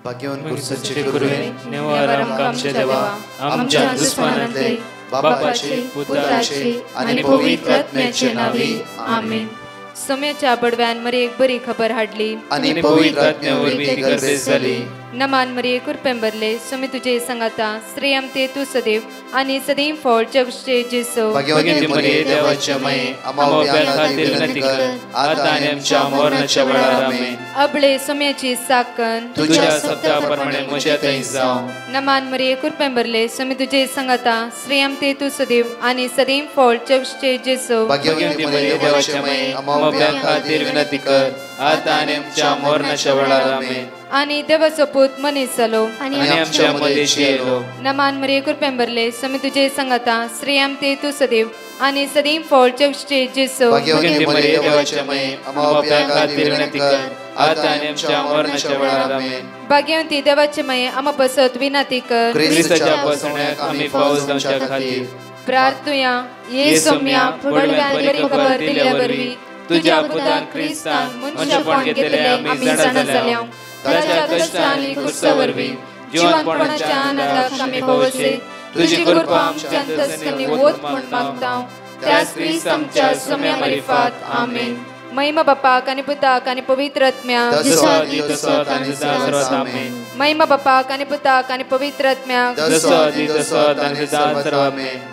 भाग्यवान कुर्साचे कुरुवे निवार आमच्या देवा आमच्या दुश्मनांतले बापाचे पुत्राचे आणि पवित्र आत्म्याचे नावे आमेन. सोम्याच्या बडव्यान मरे एक बरी खबर हाडली आणि पवित्र आत्म्यावर भीती गर्देश झाली. नमान मरे कुरपेंबरले सोमे तुझे संगाता श्रेयम ते तू सदैव आणि सदैव फळ जगचे जेसो. भाग्यवती मरिये देवाच्या माये आम्हा खातीर विनंती कर आता आणि आमच्या मरणाच्या वेळार आमेन. अबळे सोम्याची साकन तुझ्या शब्दाप्रमाणे म्हज्या थंय जावं. नमान मरे कुरपेंबरले सोमे तुझे संगाता श्रेयम ते तू सदैव आणि सदैव फळ जगचे जेसो. भाग्यवती मरिये देवाच्या माये आम्हा खातीर विनंती कर आता आणि आमच्या मरणाच्या वेळार आमेन. आणि देवाचो पूत मनीस जालो आणि आमच्या मध्येशी येलो. नमान मरिये कुरपेंबरले सोमे तुझे संगाता श्रेयम ते तू सदैव आणि सदैव फळ जगचे जेसो. भाग्यवती मरिये देवाच्या माये आम्हा खातीर विनंती कर आता आणि आमच्या मरणाच्या वेळार आमेन. भाग्यवती देवाचे माये आम्हा बसत विनंती कर ख्रिस्ताच्या बसण्याक आम्ही पावस जावच्या खातीर प्रार्थुया. ये सोम्या बडव्यान बरी खबर दिल्या वरवी तुझ्या पुतान ख्रिस्तान मनशापण घेतले आम्ही जाणा जाल्या. ताच्या कष्टांनी कुर्सावरवी जीवनपणाच्या आनंदाक आम्ही पावसे. तुझी कृपा आमच्या अंतस्करणी वोत म्हण मागता त्याच ख्रिस्त आमच्या सोम्या मार्फत आमेन. महिमा बापाक आणि पुताक आणि पवित्र आत्म्याक महिमा बापाक आणि पुताक आणि पवित्र आत्म्याक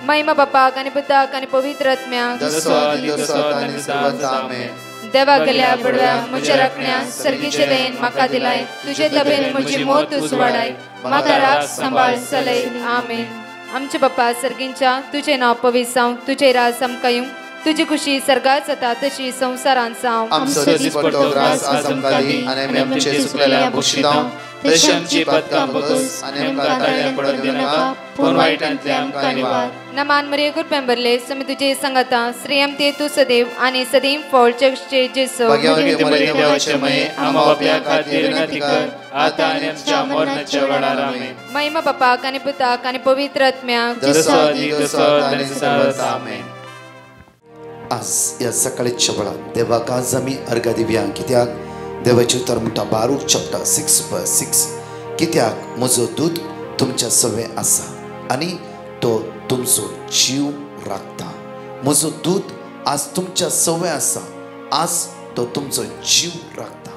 महिमा बापाक आणि पुताक आणि पवित्र आत्म्याक देवा गेल्या बडव्या म्हज्या राखण्या सर्गीचे देन म्हाका दिलाय. तुझे तबेन म्हजी मोत तूं वाडाय म्हाका राख सांबाळ चलय आमेन. आमचे बापा सर्गींच्या तुझे नाव पवित्र जावं तुझे राज आमकां येवं तुझी खुशी सर्गात जाता तशी संसारांत जावं. आमचो दिसपट्टो ग्रास आज आमकां दी आनी आमी आमचे सुकलेल्या बक्षितां तशी आमची पदकां बगस आनी आमकां ताळ्या पडूंक दिनाका पूण वायटांतले आमकां निवार. नमान मरिये कुरपेंबरले सोमे तुझे संगाता श्रेयम ते तू सदैव आणि सदैव फळ जगचे जेसो. भाग्यवती मरिये देवाचे माये आम्हा बापया खातीर विनंती कर आता आनी आमच्या मरणाच्या वेळार आमेन. महिमा बापाक आणि पुताक आणि पवित्र आत्म्याक आमेन. आज या सकाळीच्या वेळार देवाक आज आमी अर्घ दिवया. कित्याक देवाचे उतर म्हणटा बारूक चॅप्टर 6:6 कित्याक म्हजो दूत तुमच्या सवे आसा आनी तो तुमचो जीव राखता. म्हजो दूत आज तुमच्या सवे आसा आज तो तुमचो जीव राखता.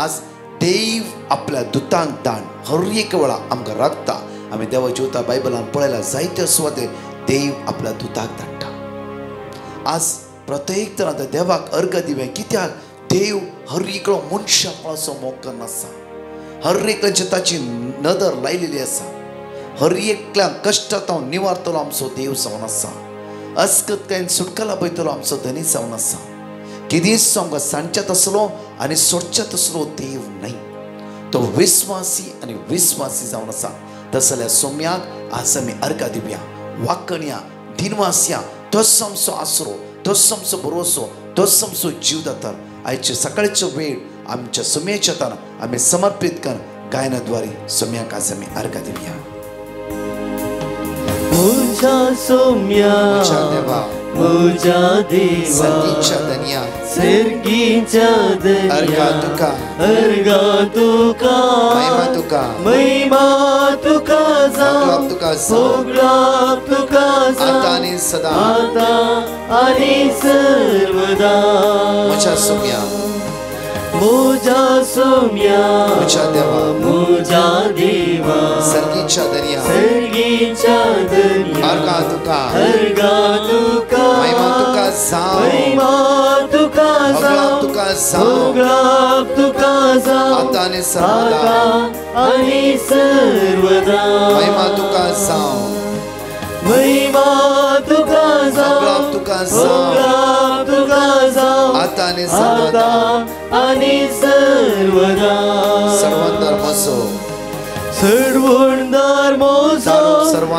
आज देव आपल्या दुतांक दान हर एक वेळा आमकां राखता. आमी देवाचे उतर बायबलान पळयला जायत्यो सुवाते देव आपल्या दुताक धाडटा. आज प्रत्येक तरांत देवाक अर्घ दिवे. कित्याक देव हर एकलो मनशाक पळोवचो मोग नासा. हर एकल्याची ताची नदर लायलेली आसा. हर एकल्यांक कश्टांत निवारतलो आमचो देव जावन आसा. अस्कतकायेन सुटका पळयतलो आमचो धनी जावन आसा. कितेंच आमकां सांडच्यात आसलो आनी सोडच्यात आसलो देव न्हय. तो विस्वासी आनी विस्वासी जावन आसा. तस जाल्यार सोम्याक आज आमी अर्घ दिवया. वाकण्या दिनवासिया तोच आमचो आसरो तोच आमचो भरोसो तोच आमचो जीवदाता. आयचे सकाळचो वेळ आमच्या सोम्याच्या तान आमी समर्पित कर गायनाद्वारे सोम्याक आज आमी अर्घ दिवया. मुझा सोम्या मुझा देवा सर्गीच्या धन्या सर्गीच्या धन्या अर्घ तुका महिमा तुका जावं सगळा तुका आता आणि सदा आता आणि सर्वदा. मुझा सोम्या मुझा सोम्या मुझा देवा मुझा देवा सर्गीच्या धन्या सर्गीच्या धन्या अर्घ तुका महिमा तुका जावं महिमा तुका जावं तुका सगळा तुका जावं आता आणि सर्वदा आणि सर्वदा. महिमा तुका जावं महिमा तुका जावं तुका सगळा तुका जावं आता आणि सर्वदा आणि सर्वदा. सर्वंदर मसो सर्वंदर मोसो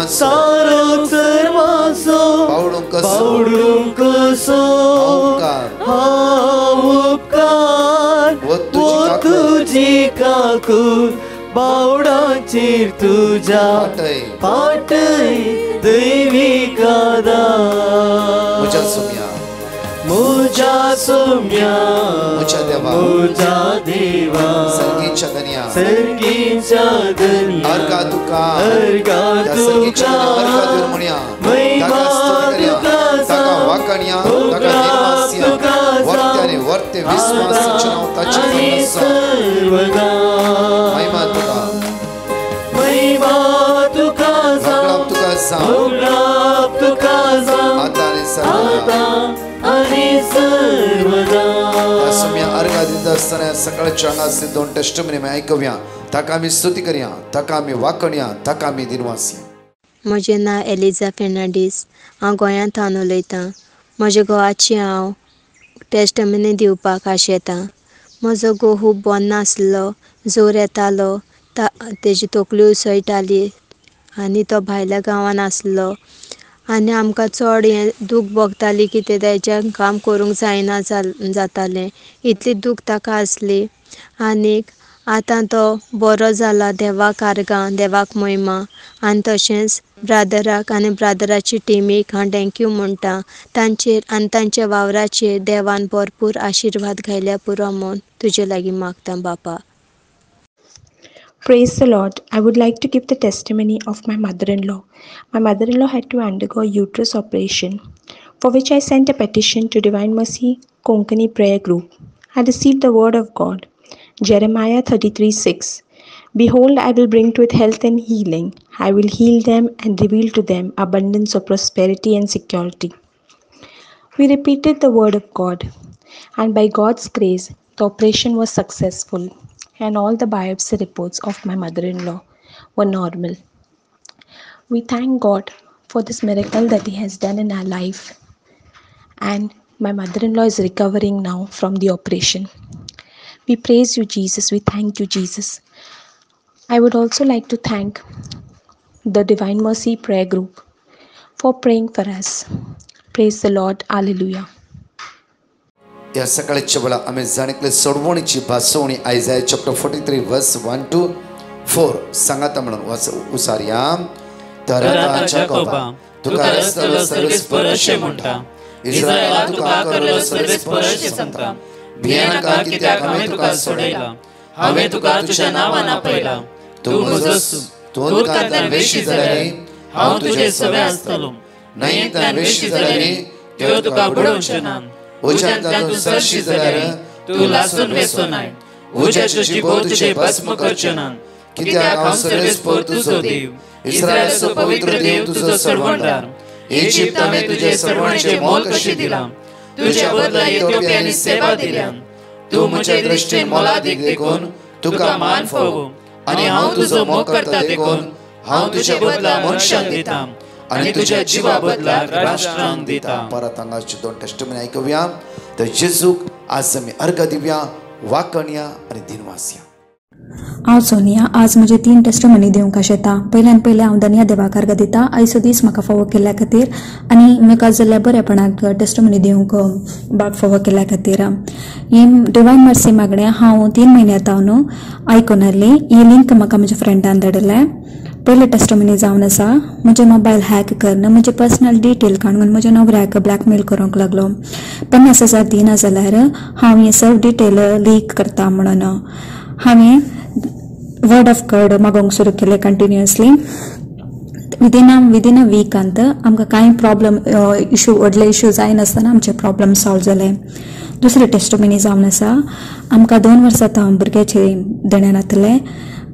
सारक सर्वांसो पावडूंक कसो उपकार तुझी काकून बावडाचेर तुझ्या पाटय दैविका दान. मुझा सोम्या मुझा सोम्या मुझा देवा मुझा देवा सर्गी सर्गीच्या धन्या सर्गीच्या धन्या अर्घा तुका अर्घा सर्गीच्या अर्घा देव म्हणया ताका स्तुती करया ताका वाकणया ताका निर्मास्या वर्त्याने वर्ते विश्वासाचे नाव ताचे सर्वदा महिमा तुका आता आणि सर्वदा असम्या अर्घा दित असताना सकाळच्या हांगासले दोन टेस्टमनी आमी आयकूया ताका आमी स्तुती करया ताका आमी वाकणया ताका आमी दिनवासया म्हजें नांव एलिझा फेर्नांडीस हांव गोंयांत उलयतां म्हज्या घोवाची हांव टेस्टमनी दिवपाक आशेतां म्हजो घोव खूब बरो नासलो जोर येतालो तेजी तकली उसळटाली आनी तो भायल्या गांवांत आसलो आनी आमकां चड हें दूख भोगताली कितें तेजें काम करूंक जायना जातालें इतली दूख ताका आसली आनीक आतां तो बरो जाला देवाक आर्गां देवाक महिमा आनी तशेंच ब्रादराक आनी ब्रादराची टिमीक हांव थँक्यू म्हणटा तांचेर आनी तांच्या वावराचेर देवान भरपूर आशिर्वाद घायल्या पुरो म्हूण तुजे लागीं मागतां बापा. Praise the Lord. I would like to give the testimony of my mother-in-law. My mother-in-law had to undergo a uterus operation, for which I sent a petition to Divine Mercy Konkani Prayer Group. I received the word of God. Jeremiah 33:6. Behold, I will bring to it health and healing. I will heal them and reveal to them abundance of prosperity and security. We repeated the word of God, and by God's grace, the operation was successful. And all the biopsy reports of my mother-in-law were normal. We thank God for this miracle that He has done in our life. And my mother-in-law is recovering now from the operation. We praise you, Jesus. We thank you, Jesus. I would also like to thank the Divine Mercy Prayer Group for praying for us. Praise the Lord. Hallelujah. या सकाळच्या वेळा आम्ही जाणिकले सोडवणीची भासवणी आयझाया chapter 43 वर्स 1 to 4 सांगाता म्हणून उसारया तरताच्या Copa तुका रस्तलो सर्वेस्पर अशें म्हणटा इस्रायला तुका करलो सर्वेस्पर अशें सांगता भियेनाका कित्याक हांवें तुका सोडयला हांवें तुका तुज्या नांवान आपयला तूं म्हजो तोंडकांतल्यान वेशी जाल्यार हांव तुजें सवें आसतलो न्हंयेंतल्यान वेशी जाल्यार त्यो तुका बुडोवचें ना उज्यांतल्यान सरशी जाल्यार तूं लासून वेसोनाय उज्याची बोट तुजें भस्म करचें ना कित्याक हांव सर्वेस्पर तुजो देव इस्रायलाचो पवित्र देव तुजो सरवंडार इजिप्त हांवें तुजे सरवणेचें मोल कशें दिलां तुज्या बदला इथिओपियांनी सेवा दिल्या तूं म्हजे दृश्टीन मोलादीक देखून तुका मान फावो आनी हांव तुजो मोग करता देखून हांव तुजे बदला मनशांक दितां आणि तुझ्या जीवा बदला राष्ट्रांक दिता. परत हांगाची दोन टेस्टमनी आयकूया तर जेजूक आज आमी अर्घ दिवया वाकणया आनी दिनवासया. हांव सोनिया आज म्हजे 3 टेस्टमनी दिवंक आशेता. पयल्यान पयलें हांव धन्या देवाक अर्घ दिता आयचो दीस म्हाका फावो केल्ल्या खातीर आनी म्हाका जाल्ल्या बरेपणाक टेस्टमनी दिवंक बाब फावो केल्ल्या खातीर. ही डिवायन मर्सी मागणें हांव 3 म्हयने येता न्हू आयकून आसली. ही लिंक म्हाका म्हज्या फ्रेंडान धाडलें. पयलें टेस्टमनी जावन आसा म्हजे मोबायल हॅक करन म्हजे पर्सनल डिटेल काडून म्हज्या नवऱ्याक ब्लॅकमेल करूंक लागलो. 50,000 दिना जाल्यार हांव हे सर्व डिटेल लीक करता म्हणून हांवें वर्ड ऑफ गॉड मागोवंक सुरू केलें कंटिन्युअसली. विदीन अ वीकांत आमकां कांय प्रॉब्लम व्हडले इश्यू जायनासतना आमचे प्रॉब्लम सॉल्व जाले. दुसरें टेस्टमनी जावन आसा आमकां 2 वर्सां हांव भुरग्याचे देण्यान जातलें.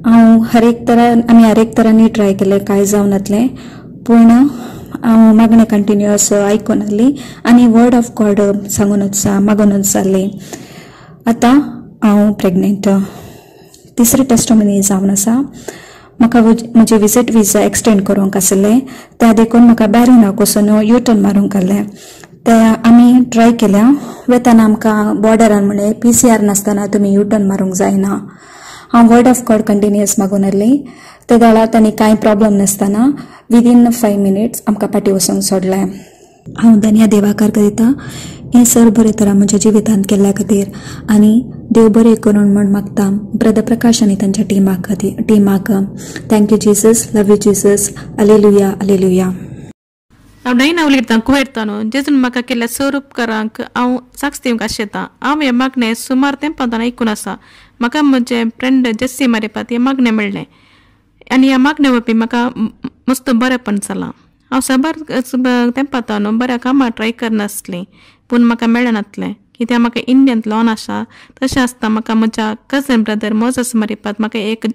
हांव हर एक तरांनी ट्राय केलें कांय जावन जातलें पूण हांव मागणें कंटिन्युअस आयकून आसली आनी वर्ड ऑफ गॉड सांगूनच मागूनच जाल्ली. आतां हांव प्रेग्नेंट. तिसरें टेस्टमनी जावन आसा म्हाका म्हजे विजीट विजा एक्सटेंड करूंक आसलें त्या देखून म्हाका बॅरिनाक वचून युटर्न मारूंक आसलें. ते आमी ट्राय केल्या वेताना आमकां बॉर्डरान म्हणलें PCR नासतना तुमी युटर्न मारूंक जायना. हांव वर्ड ऑफ गॉड कंटिन्युअस मागून आसली. ते वेळार तांणी कांय प्रॉब्लम नासतना विदीन 5 मिनिट्स आमकां फाटीं वचूंक सोडलें. हांव धन्या देवाक अर्घ दिता हें सर बरे तरा म्हज्या जिवितांत केल्ल्या खातीर आनी देव बरें करून म्हण मागता ब्रदर प्रकाश आनी तांच्या टिमाक. Thank you Jesus. Love you Jesus. Hallelujah hallelujah. हांव डायना उलयतां कुवेरतानो जेजून म्हाका केल्ल्या सर उपकारांक हांव साक्ष दिवंक आशेतां. हांव हें मागणें सुमार तेंपांतल्यान आयकून आसा. म्हाका म्हजे फ्रेंड जेस्सी मारिपात हे मागणें मेळ्ळें आनी ह्या मागण्या वरवीं म्हाका मस्त बरेंपण जालां. हांव साबार तेंपात न्हू बऱ्या कामां ट्राय करनासलें पूण म्हाका मेळनासलें कित्याक म्हाका इंडियन लॉन आसा. तशें आसता म्हाका म्हज्या कजन ब्रदर मोजस मारिपात म्हाका एक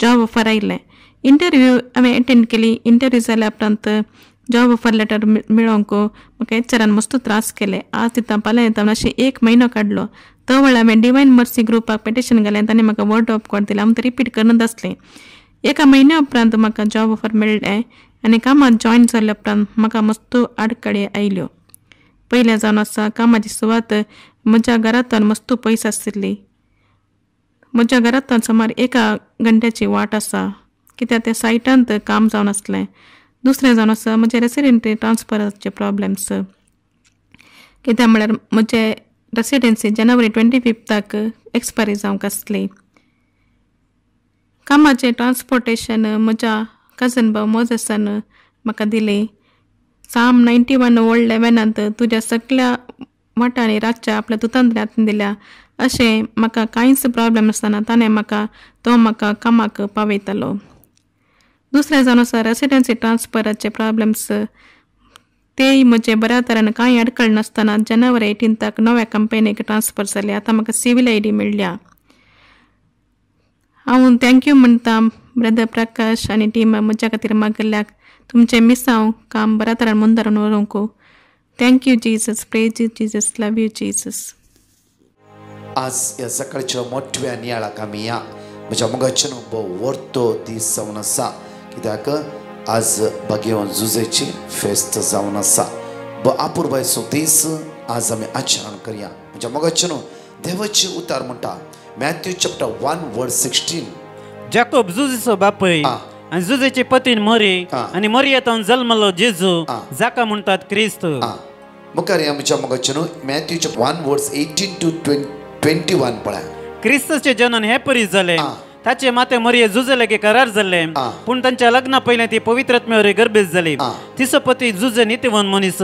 जॉब ऑफर आयिल्लें. इंटरव्यू हांवें अटेंड केली. इंटरव्यू जाल्या उपरांत जॉब ऑफर लेटर मेळोंक म्हाका एचआरान मस्त त्रास केले. आज दिता फाल्यां दिता अशें 1 म्हयनो काडलो. तो वेळार हांवें डिवायन मर्सी ग्रुपाक पेटिशन घालें. ताणें म्हाका वर्ड ऑफ गॉड दिलें. हांव तें रिपीट करनात आसलें. 1 म्हयन्या उपरांत म्हाका जॉब ऑफर मेळ्ळें आनी कामांत जॉयन जाल्या उपरांत म्हाका मस्त आडकडी आयल्यो. पयलें जावन आसा कामाची सुवात म्हज्या घरांतल्यान मस्त पयस आशिल्ली. म्हज्या घरांतल्यान सुमार 1 घंट्याची वाट आसा कित्याक त्या सायटांत काम जावन आसलें. दुसरें जावन आसा म्हजे रेसिडेंसी ट्रान्सफराचे प्रॉब्लेम्स कित्याक म्हळ्यार म्हजे रेसिडेंसी जानेवारी 25 एक्सपायरी जावंक आसली. कामाचें ट्रान्सपोर्टेशन म्हज्या कजन भाव मोजसान म्हाका दिलें. साम 91 ओल्ड लेवनांत तुज्या सगळ्या वाटांनी रातच्या आपल्या तुतांत दिल्या अशें म्हाका कांयच प्रॉब्लेम आसतना ताणें म्हाका कामाक पावयतालो. दुसरें जावन आसा रेसिडेंसी ट्रान्सफराचे प्रॉब्लेम्स तेय म्हजे बऱ्या तरेन कांय अडखळ नासतना जानेवारी 18 नव्या कंपनीक ट्रान्सफर जाले. आतां म्हाका सिवील ID मेळ्ळ्या. हांव थँक्यू म्हणटा ब्रदर प्रकाश आनी टीम म्हज्या खातीर मागल्याक. तुमचें मिसांव काम बऱ्या तरेन मुंदारून व्हरूंक. Thank you Jesus. Praise Jesus. Love you Jesus. आज ह्या सकाळच्या मोठव्या नियाळाक आमी या म्हज्या मोगाचें व्हरतो दीस जावन आसा कित्याक आज भगवान जुजेची फेस्त जावन आसा. अपुर्बायचो दीस आज आमी आचरण करया. म्हज्या मोगाचें देवाची उतार म्हणटा मॅथ्यू चॅप्टर 1:16. जाकोब जुजेचो बापूय आनी जुजेची पत्नी मरी आनी मरियेंतल्यान जल्मलो जेजू जाका म्हणटात क्रिस्त. मुखार या म्हज्या मोगाचें मॅथ्यू चॅप्टर 1:18 to 21 पळय. क्रिस्ताचे जनन हे परी जाले. ताचे माते मरिये जुजे लागी करार जाल्ले पूण तांच्या लग्ना पयलें ती पवित्रात्म्यावर गर्भीत जाली. तिचो पती जुजे नितीवन मनीस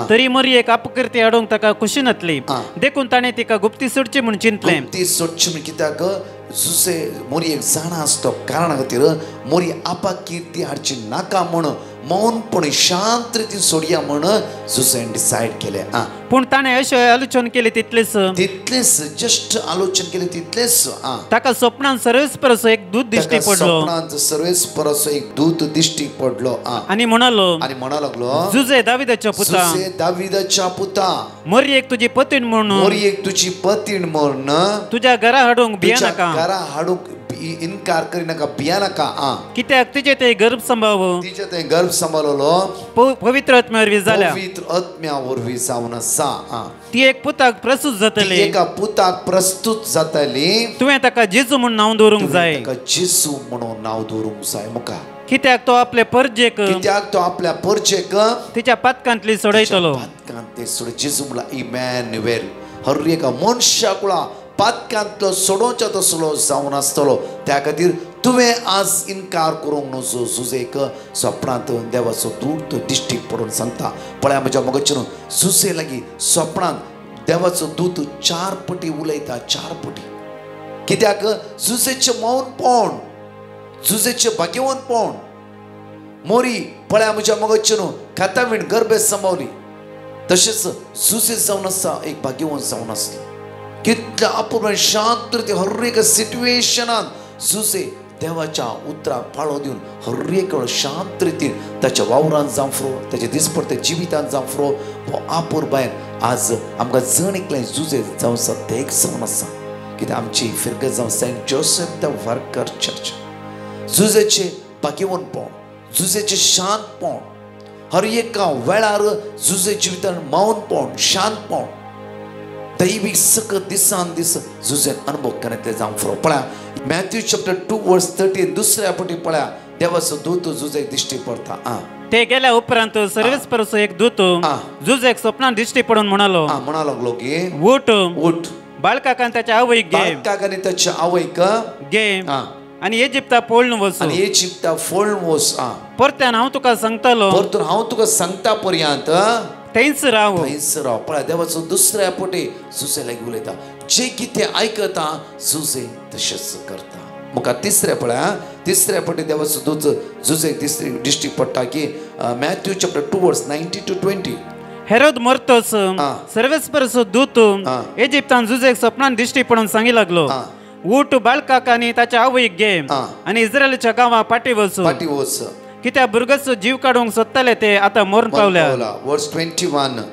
तरी मरियेक अपकृती हाडूंक ताका खुशी नासली देखून ताणें तिका गुप्ती सोडची म्हूण चिंतलें. गुप्ती सोडची म्हूण कित्याक जुसे मोरयेक जाणा आसतो कारणा खातीर मोरये आपाक कीर्ती हाडची नाका म्हूण मौनपण शांत रितीन सोडया म्हूण जुसेन डिसायड केलें. पूण ताणें अशें आलोचन केलें तितलेंच जस्ट आलोचन केलें तितलेंच. ताका स्वप्नांत सर्वेस परस एक दूत दिश्टी पडलो. स्वप्नांत सर्वेस परस एक दूत दिश्टी पडलो आनी म्हणलो लागलो जुजे दाविदाच्या पुता जुसे दाविदाच्या पुता मरियेक तुजी पत्नी म्हूण मरियेक तुजी पत्नी म्हूण तुज्या घरा हाडूंक भिया नाका. घरा हाडूंक इन्कार करिनाका भिया नाका. कित्याक तिचे ते गर्भ सांबाळो तिचे ते गर्भ सांबाळलो पवित्र आत्म्या वरवीं जाल्या. पवित्र आत्म्या वरवीं जावन आसा. ती एक पुताक प्रस्तुत जातली. एका पुताक प्रस्तुत जातली. तुवें ताका जेजू म्हूण नांव दवरूंक जाय. ताका जेजू म्हणून नांव दवरूंक जाय. मुखार कित्याक तो आपल्या परजेक तिच्या पातकांतली सोडयतलो. पातकांतली सोड जेजू म्हणला इमॅन्युएल. हर एका मनशाक पातकांतलो सोडोवचो तसलो जावन आसतलो. त्या खातीर तुवें आज इन्कार करूंक नजो. जुजेक स्वप्नांत देवाचो दूत दिश्टी पडून सांगता पळय म्हज्या मोगाचें जुजे लागीं स्वप्नांत देवाचो दूत 4 पटी उलयता. 4 पटी कित्याक जुजेचें मौनपण जुजेचें भाग्यवानपण. मोरी पळय म्हज्या मोगाचें खातावीण गर्भे सांबावली तशेंच जुजे जावन आसा एक भाग्यवान जावन आसली. कितल्या अपूर्ण शांत रितीन हर एक सिट्युएशनांत जुसे देवाच्या उतराक फाळो दिवन हर एक शांत रितीन ताच्या वावरांत जावं फुरो ताच्या दिसपडते जिवितांत जावं फुरो हो आपूर बायल आज आमकां जण एकलें जुजे जावं आसा तें एक जावन आसा. कित्याक आमची फिरगत जावं Saint Joseph the worker church जुजेचें भाग्यवानपण जुजेचें शांतपण हर एका वेळार जुजे जिवितांत मौनपण शांतपण दैवीक सकत दिसान दीस जुजेन अनुभव करतले जावं फुरो. पळया मॅथ्यू चॅप्टर 2:30 दुसऱ्या पटी पळया देवाचो दूत जुजेक दिश्टी पडता. ते गेल्या उपरांत सर्वेस परस एक दूत जुजेक स्वप्नांत दिश्टी पडून म्हणालो लागलो की उठ बाळकाक आनी ताच्या आवयक घे आनी इजिप्ता पळून वच. परत्यान हांव तुका सांगतालो हांव तुका सांगता पर्यंत थंयच राव थंयच राव. पळय देवाचो दुसऱ्या पोटे जुजे लागीं उलयता. जे कितें आयकता जुजे तशेंच करता. मुखार तिसऱ्या पळय तिसऱ्या फावटी देवाचो दूत जुजे तिसरी दिश्टी पडटा की मॅथ्यू चॅप्टर 2 वर्स 19 to 20. हेरोद मरतोच सर्वेस्परचो दूत इजिप्तान जुजेक सपनान दिश्टी पडून सांगी लागलो, ऊट बाळकाक आनी ताच्या आवयक घे आनी इस्रायलच्या गांवां पाटी वच, कित्याक भुरगोचो जीव काडूंक सोदताले ते आतां मरून पावल्या. वर्स 21.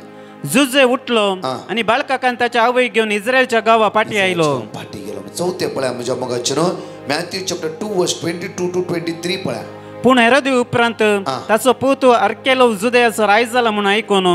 जुजे उठलो आनी बाळकाक आनी ताच्या आवयक घेवन इस्रायलच्या गांवां पाटी आयलो. पाटी गेलो. चौथे पळय म्हज्या मोगाचेर मॅथ्यू चॅप्टर 2 वर्स 22 to 23 पळय. पूण हेरोदी उपरांत ताचो पूत आर्केलो जुदेयाचो रायज जाला म्हूण आयकून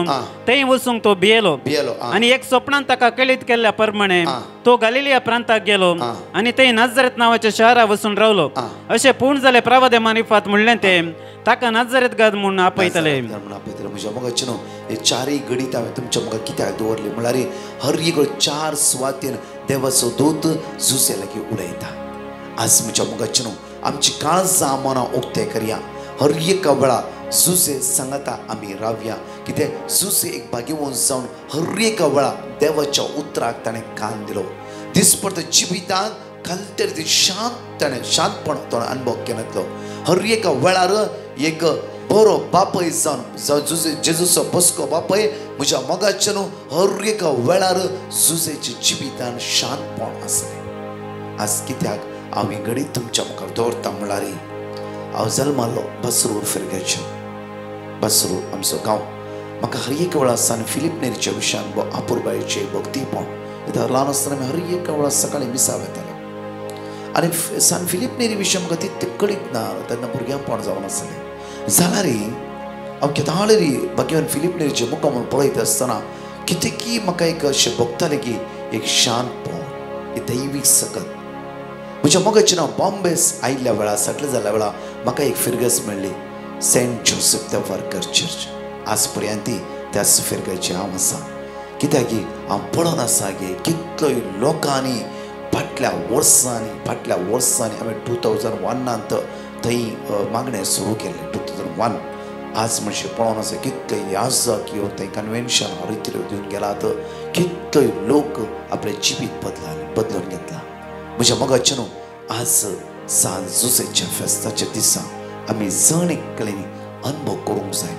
थंय वचूंक तो भियेलो आनी एक स्वप्नांत ताका कळीत केल्ल्या प्रमाणे तो गलिलिया प्रांताक गेलो आनी थंय नाजरेत नांवाच्या शहरात वचून रावलो. अशें पूर्ण जालें प्रवादे मारिफात म्हणलें ते ताका नाजरेत घात म्हूण आपयतले. म्हज्या मोगाचेर हे चारय गणित हांवें तुमच्या मुखार कित्याक दवरली म्हळ्यार हर एक 4 सुवातेन देवाचो दूत जुजे लागीं उलयता. आज म्हज्या मोगाचेर आमची काळजां मनां उक्ते करया. हर एक वेळा जुजे सांगता आमी रावया. कित्याक जुजे एक भाग्यवान जावन हर एक वेळा देवाच्या उतराक ताणें कान दिलो. दिसपडत जिवितांत खंय तरी शांतपण तो अनुभव केलो. हर एक वेळार एक बरो बापय जावन जुजे जेजूचो बसको बापय म्हज्या मोगाचेर हर एक वेळार जुजेच्या जिवितांत शांतपण आसलें. आज कित्याक हांव ही घडी तुमच्या मुखार दवरता म्हळ्यार हांव जल्मालो बसरूर फिरग्याचे. बसरूर आमचो गांव. म्हाका हर एक वेळा सान फिलीप नेरीच्या विशयान आपुरबायेचे भक्तीपण ल्हान आसतना हर एक वेळा सकाळीं मिसाव येताले आनी सान फिलीप नेरी विशय म्हाका तितलें कळीत ना. तेन्ना भुरग्यांपण जावन आसलें जाल्यार हांव केदाळरी भगवान फिलीप नेरीचे मुखार पळयत आसतना कितें की म्हाका एक अशें भोगतालें की एक शांतपण एक दैवीक सकत. म्हज्या मोगाचेर हांव बॉम्बेस आयिल्ल्या वेळा सटल जाल्ल्या वेळा म्हाका एक फिरगस मेळ्ळी Saint Joseph the worker church. आज पर्यंत त्याच फिरगेचे हांव आसा. कित्याक की हांव पळोवन आसा की कितलोय लोकांनी फाटल्या वर्सांनी हांवें 2001 थंय मागणें सुरू केल्लें 2001. आज म्हणजे पळोवन आसा कितले याजक येवन थंय कन्वेन्शन रितीर दिवन गेलात. कितलोय लोक आपलें जिवीत बदलून घेतला. म्हज्या मोगाचेर आज सान जुजेच्या फेस्ताच्या दिसा आमी जण एकल्यानी अनुभव करूंक जाय.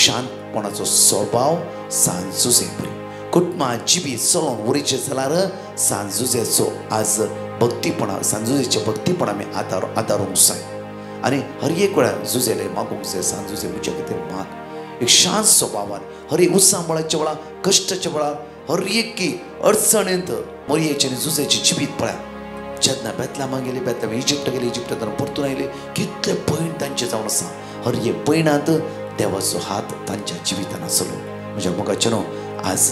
शांतपणाचो स्वभाव सान जुजे बरी. कुटुंबां जिवीत चलोवन उरीचें जाल्यार सान जुजेचो आज भक्तीपणा सान जुजेचें भक्तीपण आमी आदारूंक जाय. आनी हर एक वेळार जुजेले मागूंक जाय. सान जुजे म्हज्या खातीर माग. एक शांत स्वभावान हर एक उत्साहाच्या वेळार कश्टाच्या वेळार हर एक अडचणेंत मरयेचें आनी जुजेचें जिवीत पळया. जेन्ना बेतलामा गेली बेतलाम इजिप्ट गेली इजिप्टांतल्यान परतून आयली कितले पैण तांचे जावन आसा. हर एक पैणांत देवाचो हात तांच्या जिवितान आसलो. म्हज्या मोगाचेर आज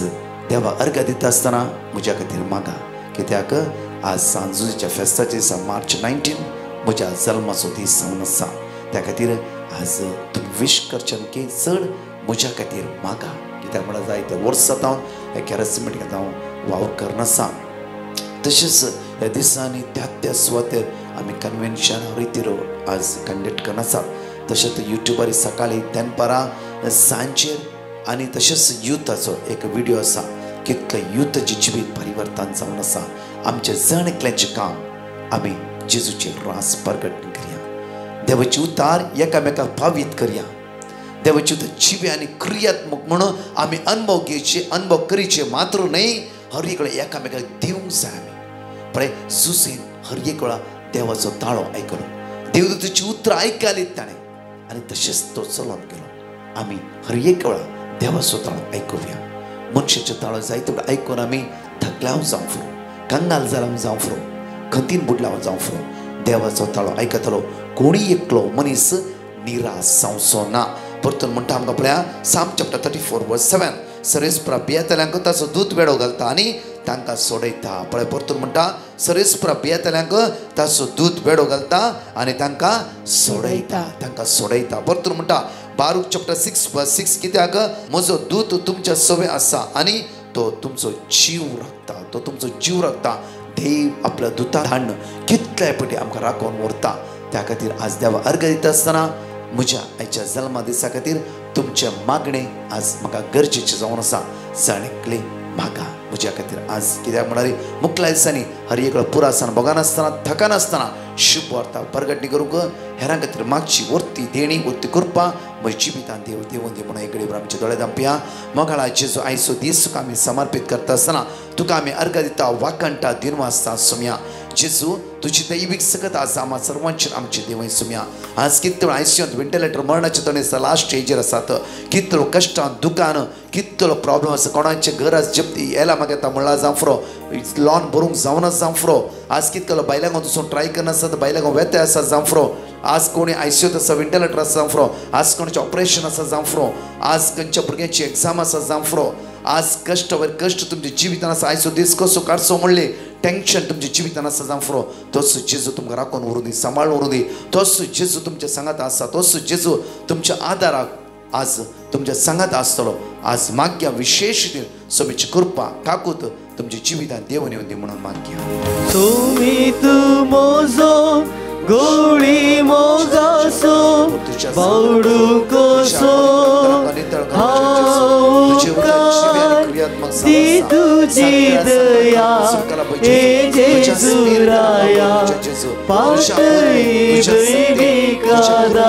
देवा अर्घ दिता आसतना म्हज्या खातीर मागा. कित्याक आज सांजुजेच्या फेस्ताचे दिसा मार्च 19 म्हज्या जल्माचो दीस जावन आसा. त्या खातीर आज तुमी विश करच्यान की चड म्हज्या खातीर मागा. कित्याक म्हळ्यार जायते वर्स जाता हांव कॅरिस्मेटीक हांव वावर करनासा. तशेंच ह्या दिसांनी त्या सुवातेर आमी कन्वेन्शन रितीरो आज कंडक्ट करनासात. तशेंच युट्यूबार सकाळीं 10 सांजेर आनी तशेंच युथाचो एक व्हिडिओ आसा. कितले युथाची जिवीत परिवर्तन जावन आसा. आमचे जण एकल्याचें काम आमी जेजूचे रास प्रगट करया. देवाची उतार एकामेकाक फावीत करया. देवाची उतार जिवे आनी क्रियात्मक म्हणून आमी अनुभव घेवचे अनुभव करीचे मात्र न्हय हर एक वेळा एकामेकाक दिवंक जाय. आमी पळय जुसेन हर एक वेळा देवाचो ताळो आयकलो. देवदूताची उतरां आयकलीत ताणें आनी तशेंच तो चलोन गेलो. आमी हर एक वेळा देवाचो ताळो आयकुया. मनशाचो ताळो जायतो आयकून आमी थकलाव जावं फुरो कंगाल जालां जावं फुरो खंतीन बुडलां जावं फुरो देवाचो ताळो आयकतलो. कोणी एकलो मनीस निराश जावचो ना. परतून म्हणटा आमकां पळया साम चॅप्टर 34 वर्स 7 सरेस्परा पियेतल्यांक ताचो दूत वेडो घालता आनी तांकां सोडयता. पळय परतून म्हणटा सरेस्परा पियेतल्यांक ताचो दूत वेडो घालता आनी तांकां सोडयता. परतून म्हणटा बारूक चॅप्टर 6 वर्स 6 कित्याक म्हजो दूत तुमच्या सवे आसा आनी तो तुमचो जीव राखता. देव आपल्या दुता धाडन कितल्या फावटी आमकां राखून व्हरता. त्या खातीर आज देवा अर्घ दिता आसतना म्हज्या आयच्या जल्मा दिसा खातीर तुमचे मागणे आज म्हाका गरजेचे जावन आसा जाणेकले म्हाका म्हज्या खातीर आज कित्याक म्हणल्यार मुखल्या दिसांनी हर एक पुरा आसतना भोगानासतना थकानासतना शुभ वार्ता परगटणी करूंक हेरां खातीर मागची वर्ती देणी वर्ती करपा म्हज्या जिवितान देव देवून दी म्हणून एक आमचे दोळे धांपया. मोगाळा जेजू आयचो दीस तुका आमी समर्पीत करता आसतना तुका आमी अर्घ दिता वाकणटा दिनवासता सुम्या. जेजू तुजी दैवीक सकत आज आम्हा सर्वांचेर आमचे देवय सुम्या. आज कितलो आयसीयूंत व्हेंटिलेटर मरणाचे तणेसा लास्ट स्टेजीर आसात. कितलो कश्टान दुकान कितलो प्रॉब्लम आसा. कोणाचे घर आज जप्ती येला म्हाका येता म्हणला जांफरो लॉन भरूंक जावना जांफरो. आज कितलो बायलांक वचून ट्राय करना आसा बायलांक वेते आसा जांफरो. आज कोणी आयसीयूत आसा व्हेंटिलेटर आसा जांफरो. आज कोणाचें ऑपरेशन आसा जांफरो. आज खंयच्या भुरग्यांची एग्जाम आसा जांफरो. आज कष्ट वयर कष्ट तुमच्या जिवितान आसा. आयचो दीस कसो काडचो म्हणले टेन्शन तुमच्या जिवितान आसा जांफरो. तोच जेजू तुमकां राखून व्हरूं दी सांबाळून व्हरूं दी. तोच जेजू तुमच्या सांगात आसा. तोच जेजू तुमच्या आदाराक आज तुमच्या सांगात आसतलो. आज माग्या विशेष सोबीची कृपा काकूत तुमच्या जिवितान देवून येवन दी म्हणून माग्या. तुम्ही तू मोजो गोळी मोगासो बावडू कोसो ती तुझी दया हे जेजुराया पातळी बेकादा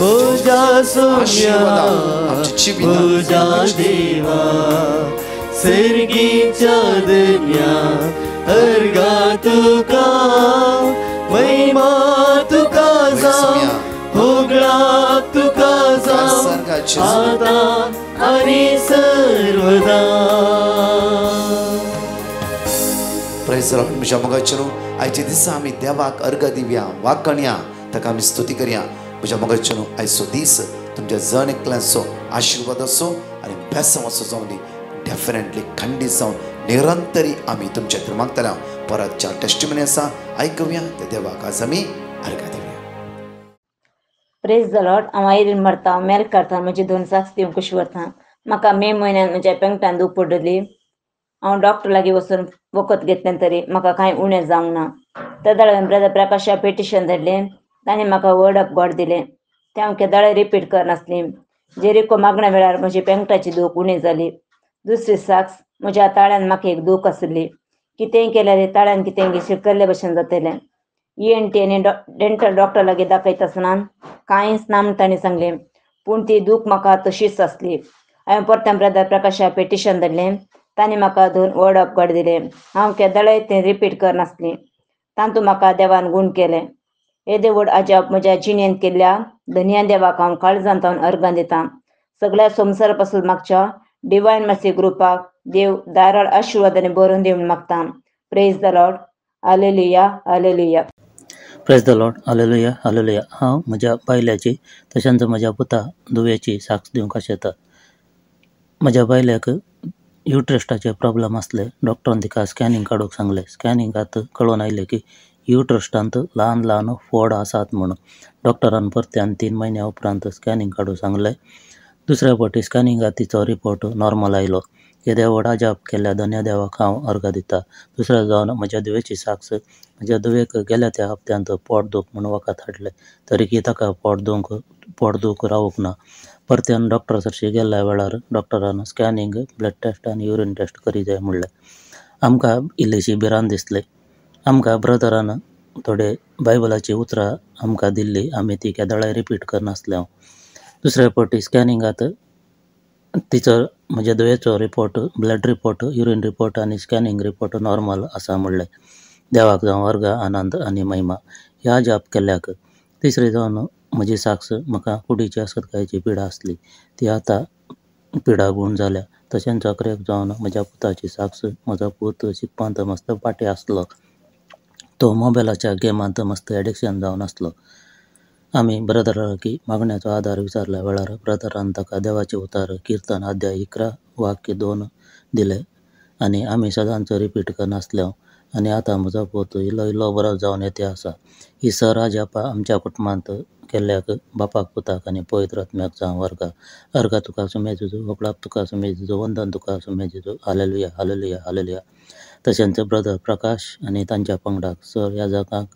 मोजा सोम्या मोजा देवा सर्गीच्या दर्या अर्गा तुका महिमा तुका जा होगळा तुका जा आता आणि सर्वदा. Praise Lord. म्हज्या मोगाचेर आयचे दिसा आमी देवाक अर्घ दिवया वाकणया ताका आमी स्तुती करया. म्हज्या मोगाचेर आयचो दीस तुमच्या जण एकल्यांचो आशिर्वाद असो आनी बेसम असो जावन दी. डेफिनेटली खंडीत जावन निरंतरी आमी तुमच्या खातीर मागतल्या. परत 4 टेस्टिमनी आसा आयकुया ते देवाक आज आमी अर्घ दिवया. Praise the Lord. हांव आयरीन मारता मेल करता म्हजी 2 साक्स दिवंक कशी व्हरता. म्हाका मे म्हयन्यान म्हज्या पेंगटान दूख पडली. हांव डॉक्टर लागीं वचून वखद घेतलें तरी म्हाका कांय उणें जावंक ना. त्या दळ्यान ब्रदर प्रकाशा पेटिशन धाडलें. ताणें म्हाका वर्ड ऑफ गॉड दिलें. तें हांव केदाळे रिपीट करनासलीं. जेरिको मागण्या वेळार म्हजी पेंगटाची दूख उणी जाली. दुसरी साक्स म्हज्या ताळ्यान म्हाका एक दूख आसली. कितेंय केल्यार ताळ्यान कितेंय शिरकल्ले भशेन जातलें. ENT आनी डेंटल डॉक्टर लागीं दाखयता आसतना कांयच ना म्हण ताणें सांगलें. पूण ती दूख म्हाका तशीच आसली. हांवें परतें ब्रदर प्रकाशा पेटिशन धाडलें. ताणें म्हाका 2 वर्ड ऑफ गॉड दिले. हांव केदाळे तें रिपीट करनासलीं. तातूंत म्हाका देवान गूण केलें. हे देवूळ अजाप म्हज्या जिणेंत केल्ल्या धन्या देवाक हांव काळजांत अर्गां दितां. सगळ्या संवसारा पासून मागच्या डिवायन मर्सी ग्रुपाक देव दाराळ आशिर्वादाने बरोवन दिवन मागता. Praise the Lord. Hallelujah hallelujah. Praise the Lord. Hallelujah hallelujah. हांव म्हज्या बायल्याची तशेंच म्हज्या पुता दुवेची साक्ष दिवंक आशेता. म्हज्या बायल्याक युट्रस्टाचे प्रॉब्लम आसले. डॉक्टरान तिका स्कॅनिंग काडूंक सांगलें. स्कॅनिंगांत कळून आयलें की युट्रस्टांत ल्हान ल्हान फोड आसात म्हणून. डॉक्टरान परत्यान 3 म्हयन्या उपरांत स्कॅनिंग काडूंक सांगलें. दुसऱ्या फावटी स्कॅनिंगांत तिचो रिपोर्ट नॉर्मल आयलो. हे देवड अजाप केल्ल्या धन्य देवाक हांव अर्घ दिता. दुसरें जावन म्हज्या दुवेची साक्ष. म्हज्या दुवेक गेल्या त्या हप्त्यांत पोटदूख म्हूण वखद हाडलें. तरीकी ताका पोटदूख रावूंक ना. परत्यान डॉक्टर सरशी गेल्ल्या वेळार डॉक्टरान स्कॅनिंग ब्लड टेस्ट आनी युरीन टेस्ट करी जाय म्हणलें. आमकां इल्लीशी भिरांत दिसली. आमकां ब्रदरान थोडे बायबलाची उतरां आमकां दिल्ली. आमी ती केदाळे रिपीट करनासले. हांव दुसऱ्या फावटी स्कॅनिंगांत तिचो म्हज्या दुयेचो report blood report urine report आनी स्कॅनिंग रिपोर्ट नॉर्मल आसा म्हणलें. देवाक जावं अर्घ आनंद आनी महिमा. ह्या जाप केल्ल्याक. तिसरी जावन म्हजी साक्ष. म्हाका कुडीची आसतकायेची पिडा आसली. ती आतां पिडा गूण जाल्या. तशेंच 11 जावन म्हज्या पुताची साक्ष. म्हजो पूत शिकपांत मस्त पाटी आसलो. तो मोबायलाच्या गेमांत मस्त एडिक्शन जावन आसलो. आमी ब्रदरा लागीं मागण्याचो आदार विचारल्या वेळार ब्रदरान ताका देवाचे उतार किर्तन अध्याय 11 वाक्य 2 दिले आनी आमी सदांच रिपीट करनासले. आनी आतां म्हजो पूत इल्लो इल्लो बरो जावन येते आसा. ही राजापा आमच्या कुटुंबांत केल्ल्याक बापाक पुताक आनी पवित्र आत्म्याक जावं अर्घ. अर्घ तुका सुमे जेजू. व्हंकलाप तुका सुमे जेजू. वंदन तुका सुमे जेजू. Hallelujah hallelujah hallelujah. तशेंच ब्रदर प्रकाश आनी तांच्या पंगडाक सर ह्या जगाक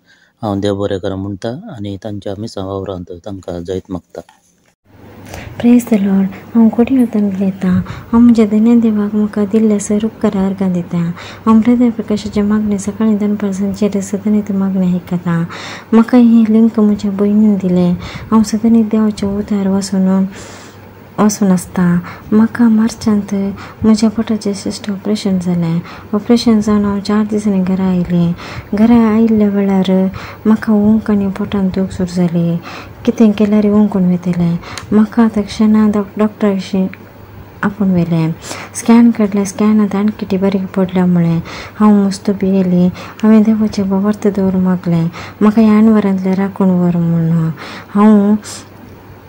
हांव देव बरें करा म्हणटा आनी तांच्या मिसां वावरांत तांकां जैत मागता. Praise the Lord. हांव कोडी वतन उलयतां. हांव म्हज्या धन्य देवाक म्हाका दिल्ल्या सर उपकारा अर्गां दिता. हांव ब्रदर प्रकाशाचे मागणी सकाळीं 2% सदनीत मागणी आयकतां. म्हाका ही लिंक म्हज्या भयणीन दिलें. हांव सदनीत देवाचे उतार वचून आसता. म्हाका मार्चांत म्हज्या पोटाचें सिस्ट ऑपरेशन जालें. ऑपरेशन जावन हांव 4 दिसांनी घरा आयलें. घरा आयिल्ल्या वेळार म्हाका ऊंक आनी पोटान दूख सुरू जाली. कितें केल्यार ऊंकून वयतलें. म्हाका तक्षणा डॉक्टराशी आपूण व्हेलें. स्कॅन काडलें. स्कॅनांत आनी कितें बारीक पडल्या मुळे हांव मस्त भियेली. हांवें देवाचें वर्त दवरूं मागलें. म्हाका ह्या वरांतलें राखून व्हर म्हणून. हांव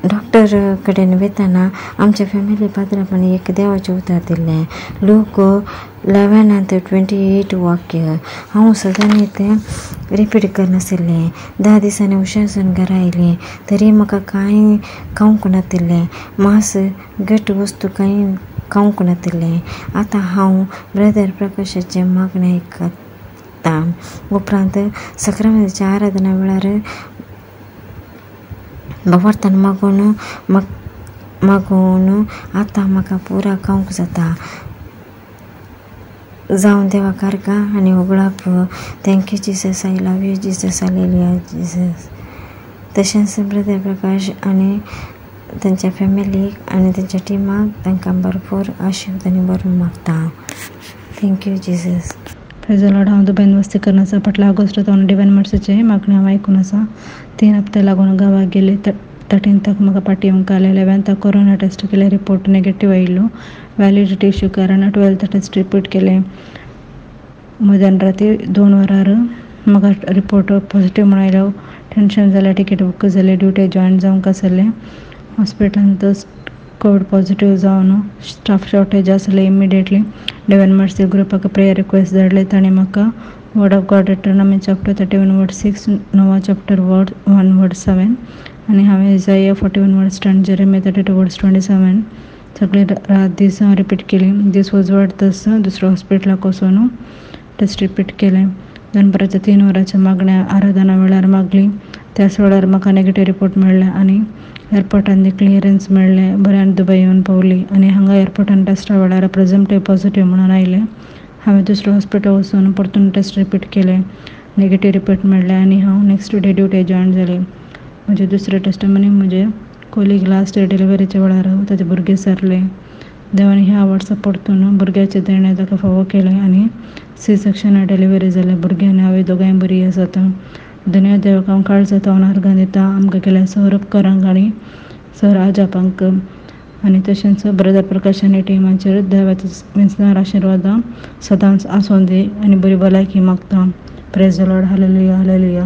डॉक्टर कडेन वयताना आमच्या फॅमिली पात्रांनी एक देवाचें उतार दिल्लें. लूक 11:28 वाक्य हांव सदांच रिपीट करनाशिल्लें. 10 दिसांनी हुशारसून घरा आयलीं तरी म्हाका कांय खावंक नाशिल्लें. मांस घट वस्तू कांय खावंक नाशिल्लें. आतां हांव ब्रदर प्रकाशाचें मागणें आयकतां. उपरांत सक्रामेंताच्या आराधना वेळार वावरताना मागून आतां म्हाका पुरा खावंक जाता. जावं देवाक अर्गां आनी होगळाप. Thank you Jesus. I love you Jesus. Hallelujah Jesus. तशेंच ब्रदर प्रकाश आनी तांच्या फॅमिलीक आनी तांच्या टिमाक तांकां भरपूर आशिर्वादांनी भरून मागता. Thank you Jesus. Praise the Lord. हांव दुबईन वस्ती करन आसा. फाटल्या ऑगस्टांत हांव डिवायन मर्सीचे मागणी हांव आयकून आसा. 3 हप्ते लागून गांवाक गेली. 13th म्हाका पाटी येवंक आलें. 11th कोरोना टेस्ट केले. रिपोर्ट नेगेटीव आयिल्लो. वॅलिडिटी इश्यू कारण 12th टेस्ट रिपीट केलें. मध्यान राती 2 वरार म्हाका रिपोर्ट पॉझिटीव म्हूण आयलो. टेन्शन जालें. टिकेट बूक जालें. ड्युटी जॉयन जावंक आसलें. हॉस्पिटलांत कोवीड पॉझिटीव जावन स्टाफ शॉर्टेज आसलें. इमिडिएटली डिवायन मर्सी ग्रुपाक प्रेयर रिक्वेस्ट धाडले. ताणें म्हाका word of God return chapter 31 word 6 नोवा चॅप्टर वर्ड 1 वर्ड 7 आनी हांवें Isaiah 41 word stand Jeremiah 32 word 27 सगळी रात दीस हांव रिपीट केली. दीस उजवाड तस दुसऱ्या हॉस्पिटलाक वचून टेस्ट रिपीट केलें. दनपाराच्या 3 वरांच्या मागण्या आराधना वेळार मागली. त्याच वेळार म्हाका नेगेटीव रिपोर्ट मेळ्ळें आनी एअरपोर्टान क्लियरन्स मेळ्ळें. बऱ्यान दुबय येवन पावली आनी हांगा एअरपोर्टान टेस्टा वेळार प्रेझंप्टिव्ह पॉझिटीव म्हणून आयलें. हांवें दुसऱ्या हॉस्पिटल वचून परतून टेस्ट रिपीट केलें. नेगेटीव रिपोर्ट मेळ्ळें आनी हांव नेक्स्ट डे ड्युटी जॉयन जालें. म्हजें दुसरें टेस्टमनी म्हजे कोलीग लास्ट डे डिलिव्हरीच्या वेळार ताचे भुरगें सरलें. देवान ह्या वर्सा परतून भुरग्याचें देणें ताका फावो केलें आनी C-सेक्शन डिलिव्हरी जालें. भुरगें आनी हांवें दोगांय बरी आसात. दुनिया देवाक हांव काळजांत हांव अर्गां दिता. आमकां केल्या सर उपकारांक आनी सर आजापांक आनी तशेंच ब्रदर प्रकाश आनी टिमाचेर देवाचो मिन्सदार आशिर्वाद सदांच आसूं दी आनी बरी भलायकी मागता. Praise the Lord. Hallelujah hallelujah.